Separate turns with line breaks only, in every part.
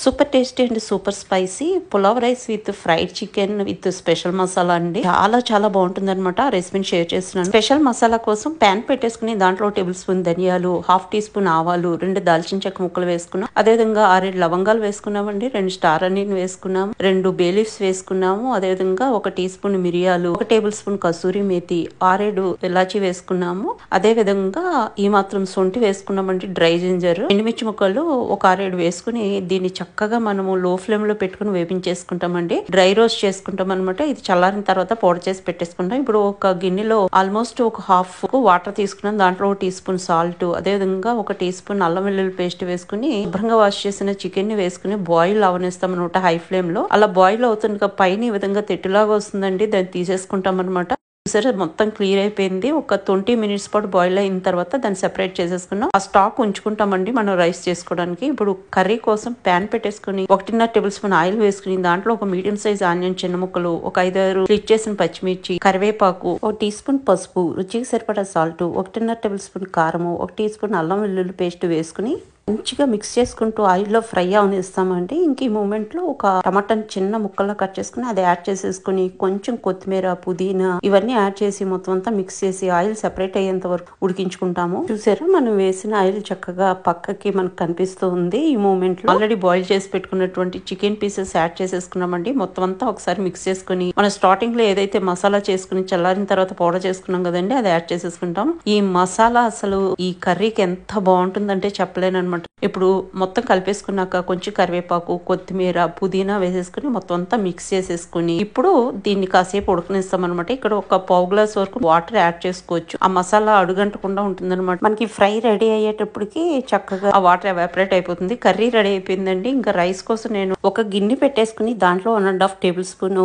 Super tasty and super spicy pulao rice with fried chicken with special masala అండి. చాలా చాలా బాగుంటుంది అనమాట. ఆ రెసిపీని షేర్ చేస్తున్నాను. స్పెషల్ మసాలా కోసం ప్యాన్ పెట్టేసుకుని దాంట్లో టేబుల్ స్పూన్ ధనియాలు, హాఫ్ టీ స్పూన్ ఆవాలు, 2 దాల్చిన చెక్క ముక్కలు వేసుకున్నాం. అదేవిధంగా 6 లవంగాలు వేసుకున్నామండి, 2 స్టార్ అనియన్ వేసుకున్నాము, 2 బేలీఫ్స్ వేసుకున్నాము. అదేవిధంగా 1 టీ స్పూన్ మిరియాలు, 1 టేబుల్ స్పూన్ కసూరి మేతి, 6 ఇలాచి వేసుకున్నాము. అదే విధంగా ఈ మాత్రం సొంటి వేసుకున్నామండి, డ్రై జింజర్, ఎండుమిర్చి ముక్కలు ఒక 6 వేసుకుని దీన్ని చక్కగా మనము లో ఫ్లేమ్ లో పెట్టుకుని వేపించేసుకుంటామండి. డ్రై రోస్ట్ చేసుకుంటాం అనమాట. ఇది చల్లారిన తర్వాత పౌడర్ చేసి పెట్టేసుకుంటాం. ఇప్పుడు ఒక గిన్నెలో ఆల్మోస్ట్ ఒక హాఫ్ వాటర్ తీసుకున్నాం. దాంట్లో 1 టీ స్పూన్ సాల్ట్, అదే విధంగా 1 టీ స్పూన్ అల్లం వెల్లుల్లి పేస్ట్ వేసుకుని శుభ్రంగా వాష్ చేసిన చికెన్ ని వేసుకుని బాయిల్ అవనిస్తాం అనమాట హై ఫ్లేమ్ లో. అలా బాయిల్ అవుతుంది పైన ఈ విధంగా తెట్టులాగా వస్తుందండి, దాన్ని తీసేసుకుంటాం అనమాట. సరే మొత్తం క్లియర్ అయిపోయింది. ఒక 20 మినిట్స్ పాటు బాయిల్ అయిన తర్వాత దాన్ని సెపరేట్ చేసేసుకున్నాం. ఆ స్టాక్ ఉంచుకుంటామండి మనం రైస్ చేసుకోవడానికి. ఇప్పుడు కర్రీ కోసం ప్యాన్ పెట్టేసుకుని 1.5 టేబుల్ స్పూన్ ఆయిల్ వేసుకుని దాంట్లో ఒక మీడియం సైజ్ ఆనియన్ చిన్న ముక్కలు, ఒక 5-6 స్లిట్ చేసిన పచ్చిమిర్చి, కరివేపాకు, 1 టీ స్పూన్ పసుపు, రుచికి సరిపడా సాల్ట్, 1.5 టేబుల్ స్పూన్ కారము, 1 టీ స్పూన్ అల్లం వెల్లుల్లి పేస్ట్ వేసుకుని మంచిగా మిక్స్ చేసుకుంటూ ఆయిల్లో ఫ్రై అవనిస్తామండి. ఇంక ఈ మూమెంట్ లో ఒక టమాటాని చిన్న ముక్కల్లో కట్ చేసుకుని అది యాడ్ చేసేసుకుని కొంచెం కొత్తిమీర, పుదీనా ఇవన్నీ యాడ్ చేసి మొత్తం అంతా మిక్స్ చేసి ఆయిల్ సెపరేట్ అయ్యేంత వరకు ఉడికించుకుంటాము. చూసారా, మనం వేసిన ఆయిల్ చక్కగా పక్కకి మనకు కనిపిస్తూ ఉంది. ఈ మూమెంట్ లో ఆల్రెడీ బాయిల్ చేసి పెట్టుకున్నటువంటి చికెన్ పీసెస్ యాడ్ చేసేసుకున్నామండి. మొత్తం అంతా ఒకసారి మిక్స్ చేసుకుని మనం స్టార్టింగ్ లో ఏదైతే మసాలా చేసుకుని చల్లారిన తర్వాత పౌడర్ చేసుకున్నాం కదండి, అది యాడ్ చేసేసుకుంటాం. ఈ మసాలా అసలు ఈ కర్రీకి ఎంత బాగుంటుందంటే చెప్పలేను. ఇప్పుడు మొత్తం కలిపేసుకున్నాక కొంచెం కరివేపాకు, కొత్తిమీర, పుదీనా వేసేసుకుని మొత్తం అంతా మిక్స్ చేసేసుకుని ఇప్పుడు దీన్ని కాసేపు ఉడకనిస్తాం అనమాట. ఇక్కడ ఒక పావు గ్లాస్ వరకు వాటర్ యాడ్ చేసుకోవచ్చు. ఆ మసాలా అడుగంటకుండా ఉంటుంది అనమాట. మనకి ఫ్రై రెడీ అయ్యేటప్పటికి చక్కగా ఆ వాటర్ ఎవాపరేట్ అయిపోతుంది. కర్రీ రెడీ అయిపోయిందండి. ఇంకా రైస్ కోసం నేను ఒక గిన్నె పెట్టేసుకుని దాంట్లో 1.5 టేబుల్ స్పూన్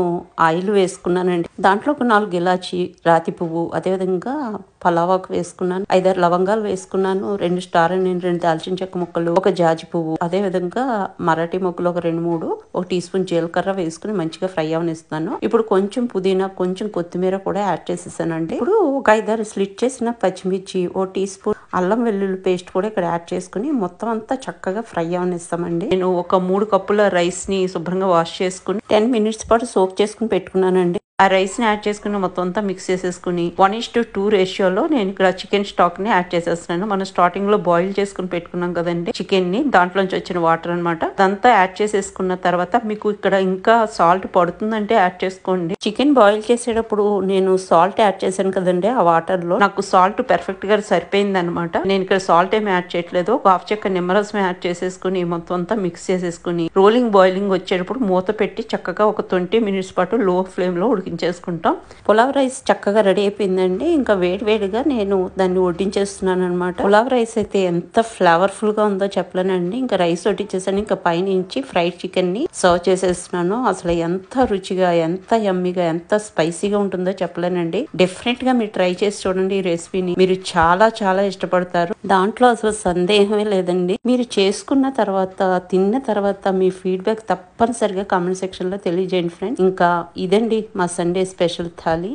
ఆయిల్ వేసుకున్నానండి. దాంట్లో ఒక 4 ఇలాచి, రాతి పువ్వు, అదేవిధంగా పలావాకు వేసుకున్నాను, 5-6 లవంగాలు వేసుకున్నాను, 2 స్టార్ అనియన్, 2 దాల్చిన చెక్క ముక్కలు, ఒక జాజి పువ్వు, అదే విధంగా మరాఠీ మొగ్గలు ఒక 2-3, 1 టీ స్పూన్ జీలకర్ర వేసుకుని మంచిగా ఫ్రై అవనిస్తాను. ఇప్పుడు కొంచెం పుదీనా, కొంచెం కొత్తిమీర కూడా యాడ్ చేసేసానండి. ఇప్పుడు ఒక 5-6 స్లిట్ చేసిన పచ్చిమిర్చి, 1 టీ స్పూన్ అల్లం వెల్లుల్లి పేస్ట్ కూడా ఇక్కడ యాడ్ చేసుకుని మొత్తం అంతా చక్కగా ఫ్రై అవనిస్తామండి. నేను ఒక 3 కప్పుల రైస్ ని శుభ్రంగా వాష్ చేసుకుని 10 మినిట్స్ పాటు సోక్ చేసుకుని పెట్టుకున్నానండి. ఆ రైస్ ని యాడ్ చేసుకుని మొత్తం అంతా మిక్స్ చేసేసుకుని 1:2 రేషియోలో నేను ఇక్కడ చికెన్ స్టాక్ ని యాడ్ చేసేస్తున్నాను. మనం స్టార్టింగ్ లో బాయిల్ చేసుకుని పెట్టుకున్నాం కదండి చికెన్ ని, దాంట్లోంచి వచ్చిన వాటర్ అనమాట. అదంతా యాడ్ చేసేసుకున్న తర్వాత మీకు ఇక్కడ ఇంకా సాల్ట్ పడుతుందంటే యాడ్ చేసుకోండి. చికెన్ బాయిల్ చేసేటప్పుడు నేను సాల్ట్ యాడ్ చేశాను కదండి ఆ వాటర్ లో, నాకు సాల్ట్ పర్ఫెక్ట్ గా సరిపోయింది అనమాట. నేను ఇక్కడ సాల్ట్ ఏమి యాడ్ చేయట్లేదు. ఒక హాఫ్ చెక్క నిమ్మరసం యాడ్ చేసేసుకుని మొత్తం అంతా మిక్స్ చేసేసుకుని రోలింగ్ బాయిలింగ్ వచ్చేటప్పుడు మూత పెట్టి చక్కగా ఒక 20 మినిట్స్ పాటు లో ఫ్లేమ్ లో చేసుకుంటాం. పులావ్ రైస్ చక్కగా రెడీ అయిపోయిందండి. ఇంకా వేడివేడిగా నేను దాన్ని వడ్డించేస్తున్నాను అనమాట. పులావ్ రైస్ అయితే ఎంత ఫ్లేవర్ఫుల్ గా ఉందో చెప్పలేనండి. ఇంకా రైస్ వడ్డించేసాను. ఇంకా పైనుంచి ఫ్రైడ్ చికెన్ ని సర్వ్ చేసేస్తున్నాను. అసలు ఎంత రుచిగా, ఎంత యమ్మీగా, ఎంత స్పైసీగా ఉంటుందో చెప్పలేనండి. డెఫినెట్ గా మీరు ట్రై చేసి చూడండి ఈ రెసిపీని. మీరు చాలా చాలా ఇష్టపడతారు. దాంట్లో అసలు సందేహమే లేదండి. మీరు చేసుకున్న తర్వాత, తిన్న తర్వాత మీ ఫీడ్బ్యాక్ తప్పనిసరిగా కామెంట్ సెక్షన్ లో తెలియజేయండి ఫ్రెండ్స్. ఇంకా ఇదండి మా సండే స్పెషల్ థాలీ.